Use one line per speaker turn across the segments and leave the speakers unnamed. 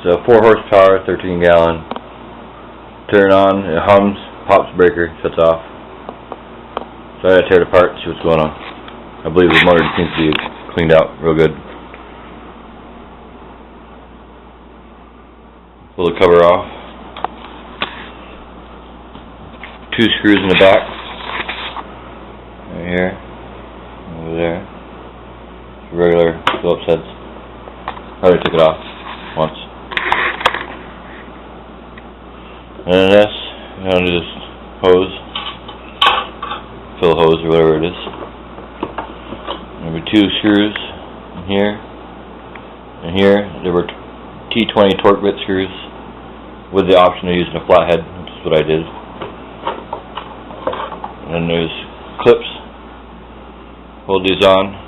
It's a 4 horsepower, 13 gallon. Turn on, it hums, pops breaker, shuts off. So I gotta tear it apart and see what's going on. I believe the motor seems to be cleaned out real good. Pull the cover off. 2 screws in the back. Right here. Over there. Regular Phillips heads. I already took it off once. And then this, I'm gonna do this hose. Fill hose or whatever it is. There were 2 screws in here. And here, there were T20 torque bit screws with the option of using a flathead, which is what I did. And then there's clips. Hold these on.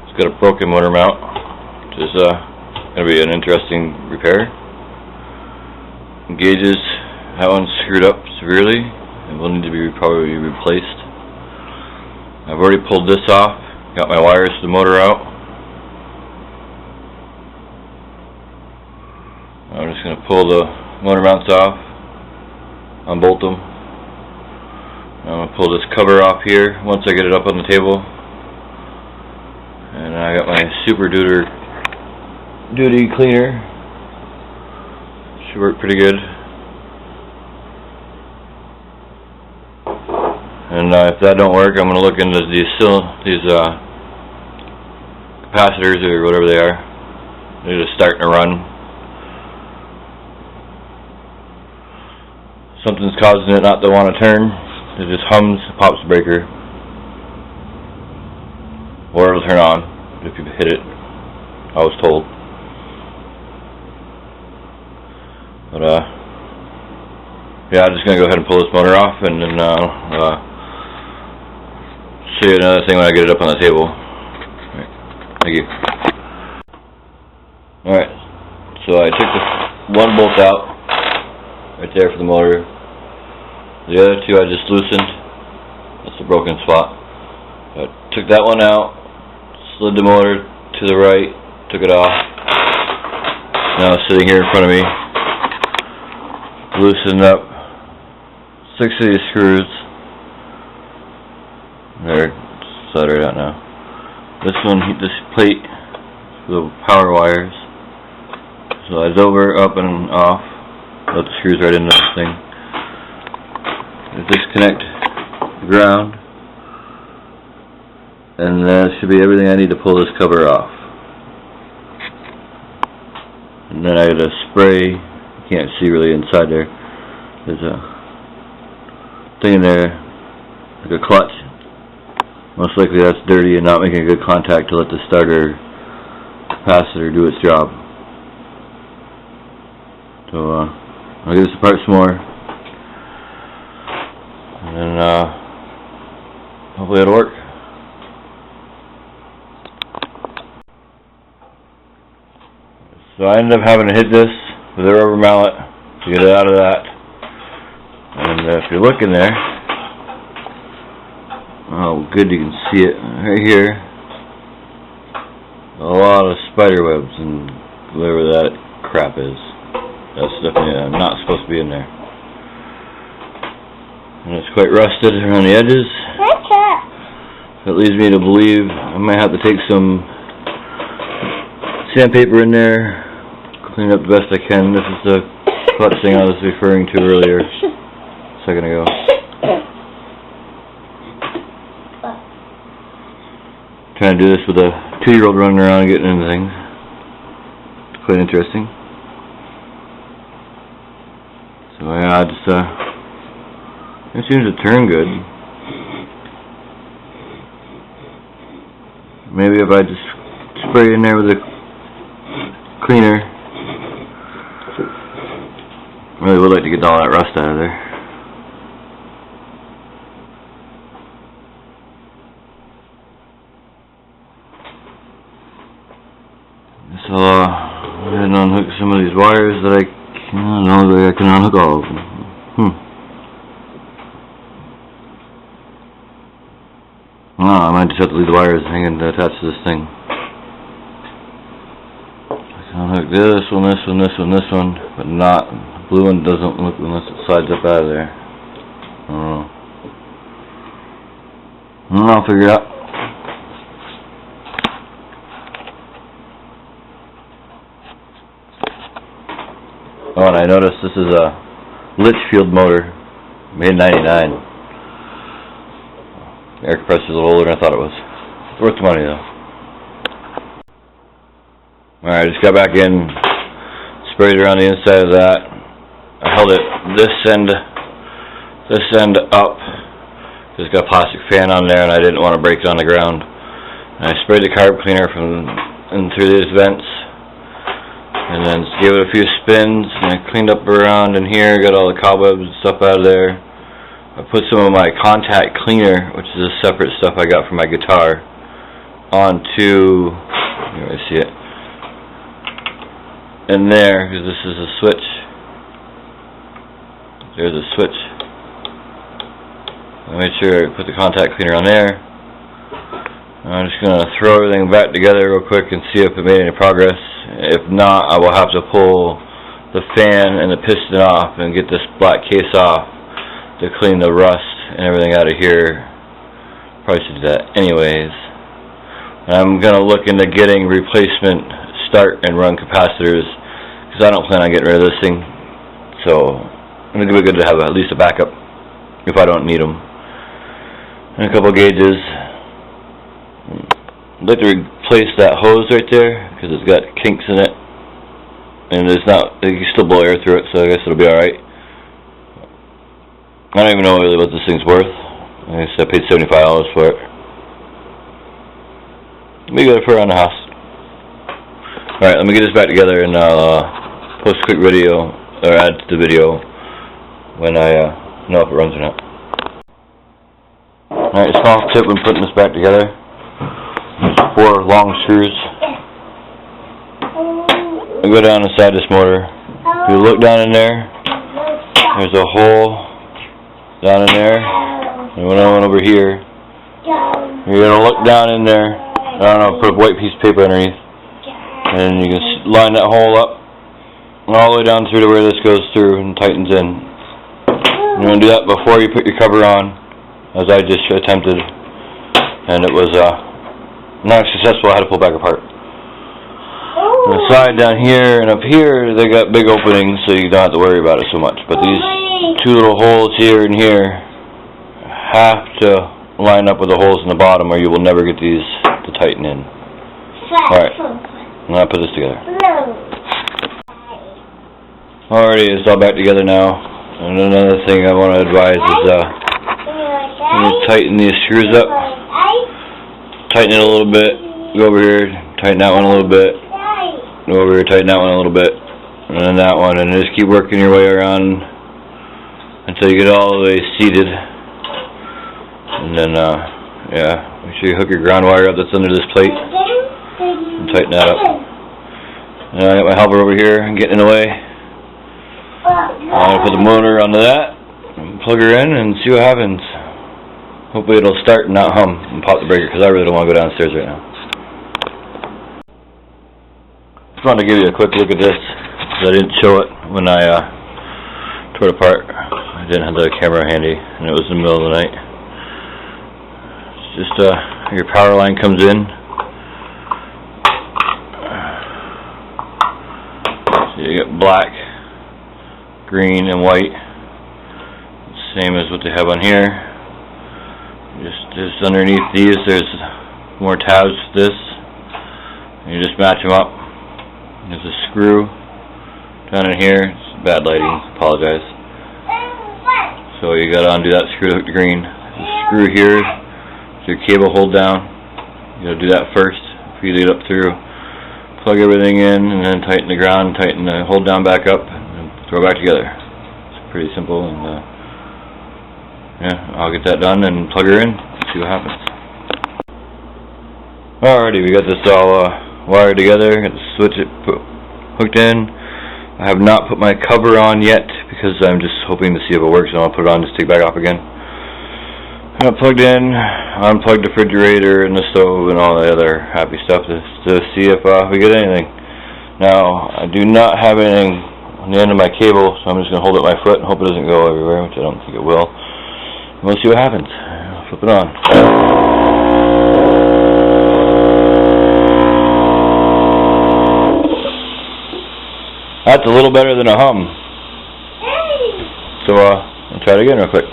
It's got a broken motor mount, which is going to be an interesting repair. Gauges, that one's screwed up severely and will need to be probably replaced. I've already pulled this off, got my wires to the motor out. I'm just going to pull the motor mounts off, unbolt them. I'm going to pull this cover off here once I get it up on the table. And I got my Super Duty cleaner. Should work pretty good. And if that don't work, I'm going to look into these capacitors or whatever they are. They're just starting to run. Something's causing it not to want to turn. It just hums, pops the breaker. Or it'll turn on if you hit it, I was told. But yeah, I'm just gonna go ahead and pull this motor off, and then show you another thing when I get it up on the table. Right. Thank you. Alright, so I took the one bolt out right there for the motor. The other 2 I just loosened. That's the broken spot. I took that one out, slid the motor to the right, took it off. Now it's sitting here in front of me. Loosened up 6 of these screws. There, slide right out now. This one, this plate, the power wires. Slides over, up and off. Let the screws right into this thing. Disconnect the ground. And that should be everything I need to pull this cover off. And then I got a spray. You can't see really inside there. There's a thing in there, like a clutch. Most likely that's dirty and not making a good contact to let the starter capacitor do its job. So I'll get this apart some more, and then hopefully it'll work. So I ended up having to hit this with a rubber mallet to get it out of that. And if you look in there, oh good, you can see it right here. A lot of spider webs and whatever that crap is. That's definitely not supposed to be in there. And it's quite rusted around the edges. That leads me to believe I might have to take some sandpaper in there, clean it up the best I can. This is the clutch thing I was referring to earlier, a second ago. Trying to do this with a 2-year-old running around and getting into things. It's quite interesting. So yeah, it seems to turn good. Maybe if I just spray in there with a cleaner. I really would like to get all that rust out of there. So, go ahead and unhook some of these wires that I can unhook all of them. Oh, I might just have to leave the wires hanging attached to this thing. I can unhook this one, this one, this one, this one, but not, the blue one doesn't look unless it slides up out of there. I don't know. I'll figure it out. Oh, and I noticed this is a Litchfield motor, made in '99. The air compressor is a little older than I thought it was. It's worth the money though. Alright, I just got back in, sprayed around the inside of that. I held it this end up. It's got a plastic fan on there and I didn't want to break it on the ground. And I sprayed the carb cleaner from in through these vents. And then gave it a few spins, and I cleaned up around in here, got all the cobwebs and stuff out of there. I put some of my contact cleaner, which is a separate stuff I got from my guitar, onto, you know, see it, in there, because this is a switch. There's a switch. I made sure I put the contact cleaner on there. I'm just going to throw everything back together real quick and see if it made any progress. If not, I will have to pull the fan and the piston off and get this black case off to clean the rust and everything out of here. Probably should do that anyways. I'm going to look into getting replacement start and run capacitors because I don't plan on getting rid of this thing. So I think it would be good to have at least a backup if I don't need them. And a couple gauges. I'd like to replace that hose right there because it's got kinks in it, and it's not. You can still blow air through it, so I guess it'll be all right. I don't even know really what this thing's worth. I guess I paid $75 for it. Maybe get it for around the house. All right, let me get this back together, and I'll post a quick video or add to the video when I know if it runs or not. All right, small tip when putting this back together. 4 long screws. I go down inside this motor. If you look down in there, there's a hole down in there, and one over here. You're going to look down in there. I don't know, put a white piece of paper underneath, and you can line that hole up all the way down through to where this goes through and tightens in. You want to do that before you put your cover on, as I just attempted, and it was not successful. I had to pull back apart. On the side down here and up here, they got big openings, so you don't have to worry about it so much. But these 2 little holes here and here have to line up with the holes in the bottom, or you will never get these to tighten in. Alright, I'm going to put this together. Alrighty, it's all back together now. And another thing I want to advise is I'm going to tighten these screws up. Tighten it a little bit, go over here, tighten that one a little bit, go over here, tighten that one a little bit, and then that one, and just keep working your way around until you get all the way seated. And then, yeah, make sure you hook your ground wire up that's under this plate, and tighten that up. And I got my helper over here and getting in the way. I'm going to put the motor onto that, and plug her in, and see what happens. Hopefully it'll start and not hum and pop the breaker, because I really don't want to go downstairs right now. Just wanted to give you a quick look at this, because I didn't show it when I tore it apart. I didn't have the camera handy, and it was in the middle of the night. It's just your power line comes in. So you get black, green, and white. Same as what they have on here. Just underneath these, there's more tabs to this. And you just match them up. There's a screw down in here. It's bad lighting, apologize. So you gotta undo that screw to hook the green. There's a screw here, so your cable hold down. You gotta do that first before you lead up through. Plug everything in, and then tighten the ground, tighten the hold down back up, and throw it back together. It's pretty simple, and yeah, I'll get that done and plug her in, see what happens. Alrighty, we got this all wired together, got the switch hooked in. I have not put my cover on yet because I'm just hoping to see if it works, and I'll put it on just take it back off again. I plugged in, unplugged the refrigerator and the stove and all the other happy stuff to see if we get anything. Now, I do not have anything on the end of my cable, so I'm just going to hold it with my foot and hope it doesn't go everywhere, which I don't think it will. And we'll see what happens. I'll flip it on. That's a little better than a hum. So, I'll try it again real quick.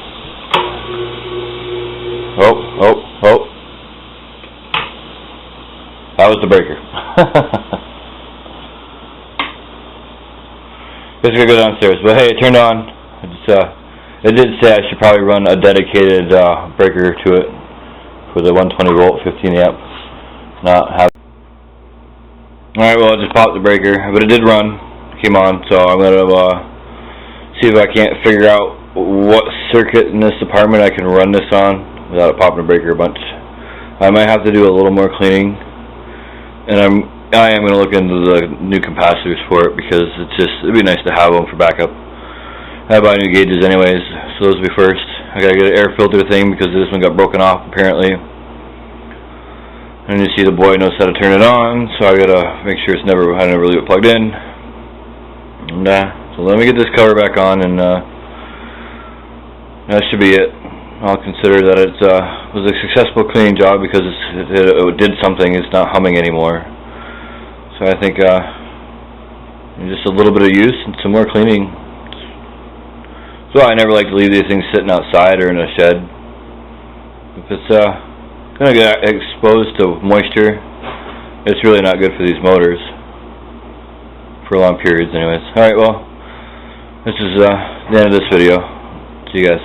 Oh. That was the breaker. Guess we're gonna go downstairs. But hey, it turned on. It did say I should probably run a dedicated breaker to it for the 120 volt 15 amp. Not have. Alright, well, I just popped the breaker, but it did run. Came on, so I'm gonna see if I can't figure out what circuit in this apartment I can run this on without it popping a breaker a bunch. I might have to do a little more cleaning, and I am gonna look into the new capacitors for it because it'd be nice to have them for backup. I buy new gauges anyways, so those will be first. I gotta get an air filter thing because this one got broken off apparently. And you see the boy knows how to turn it on, so I gotta make sure I never leave it plugged in. And so let me get this cover back on, and that should be it. I'll consider that it was a successful cleaning job because it did something. It's not humming anymore. So I think just a little bit of use and some more cleaning. So I never like to leave these things sitting outside or in a shed. If it's gonna get exposed to moisture, it's really not good for these motors. For long periods anyways. Alright, well, this is the end of this video. See you guys.